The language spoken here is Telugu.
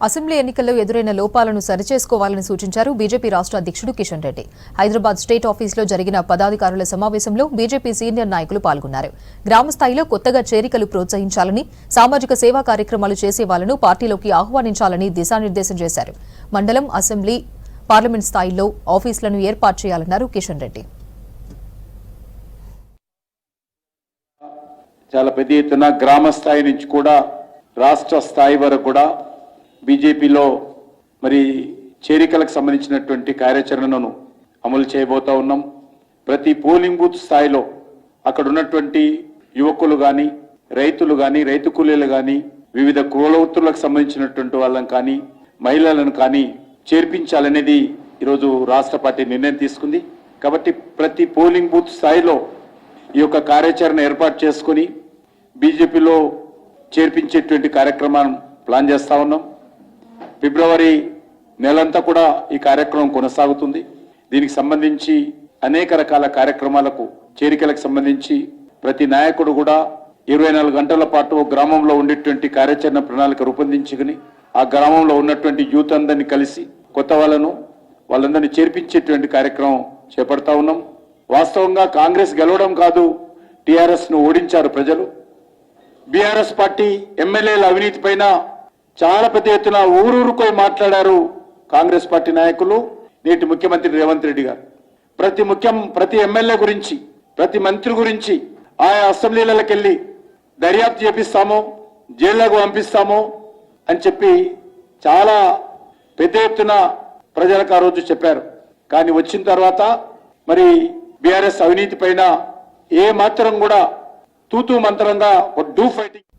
అసెంబ్లీ ఎన్నికల్లో ఎదురైన లోపాలను సరిచేసుకోవాలని సూచించారు బీజేపీ రాష్ట్ర అధ్యక్షుడు కిషన్ రెడ్డి. హైదరాబాద్ స్టేట్ ఆఫీసులో జరిగిన పదాధికారుల సమావేశంలో బీజేపీ సీనియర్ నాయకులు పాల్గొన్నారు. గ్రామ స్థాయిలో కొత్తగా చేరికలు ప్రోత్సహించాలని, సామాజిక సేవా కార్యక్రమాలు చేసే వాళ్లను పార్టీలోకి ఆహ్వానించాలని దిశానిర్దేశం చేశారు. మండలం, అసెంబ్లీ, పార్లమెంట్ స్థాయిల్లో ఆఫీసులను ఏర్పాటు చేయాలన్నారు కిషన్ రెడ్డి. చాలా పెద్ద ఎత్తున గ్రామ స్థాయి నుంచి కూడా రాష్ట్ర స్థాయి వరకు కూడా బీజేపీలో మరి చేరికలకు సంబంధించినటువంటి కార్యాచరణను అమలు చేయబోతా ఉన్నాం. ప్రతి పోలింగ్ బూత్ స్థాయిలో అక్కడ ఉన్నటువంటి యువకులు కానీ, రైతులు కానీ, రైతు కూలీలు కానీ, వివిధ కులవృత్తులకు సంబంధించినటువంటి వాళ్ళని కానీ, మహిళలను కానీ చేర్పించాలనేది ఈరోజు రాష్ట్ర పార్టీ నిర్ణయం తీసుకుంది. కాబట్టి ప్రతి పోలింగ్ బూత్ స్థాయిలో ఈ యొక్క కార్యాచరణ ఏర్పాటు చేసుకుని బీజేపీలో చేర్పించేటువంటి కార్యక్రమాన్ని ప్లాన్ చేస్తా ఉన్నాం. ఫిబ్రవరి నెలంతా కూడా ఈ కార్యక్రమం కొనసాగుతుంది. దీనికి సంబంధించి అనేక రకాల కార్యక్రమాలకు, చేరికలకు సంబంధించి ప్రతి నాయకుడు కూడా 24 గంటల పాటు గ్రామంలో ఉండేటువంటి కార్యాచరణ ప్రణాళిక రూపొందించుకుని ఆ గ్రామంలో ఉన్నటువంటి యూత్ అందరినీ కలిసి కొత్త వాళ్ళందరినీ చేర్పించేటువంటి కార్యక్రమం చేపడతా ఉన్నాం. వాస్తవంగా కాంగ్రెస్ గెలవడం కాదు, టీఆర్ఎస్ ను ఓడించారు ప్రజలు. బీఆర్ఎస్ పార్టీ ఎమ్మెల్యేల అవినీతి పైన చాలా పెద్ద ఎత్తున ఊరూరుకోయి మాట్లాడారు కాంగ్రెస్ పార్టీ నాయకులు, నేటి ముఖ్యమంత్రి రేవంత్ రెడ్డి గారు. ప్రతి ఎమ్మెల్యే గురించి, ప్రతి మంత్రి గురించి ఆయా అసెంబ్లీలకు వెళ్ళి దర్యాప్తు చేపిస్తాము, జైళ్లకు పంపిస్తాము అని చెప్పి చాలా పెద్ద ఎత్తున ప్రజలకు ఆ రోజు చెప్పారు. కానీ వచ్చిన తర్వాత మరి బీఆర్ఎస్ అవినీతి పైన ఏ మాత్రం కూడా తూతూ మంత్రంగా డూ ఫైటింగ్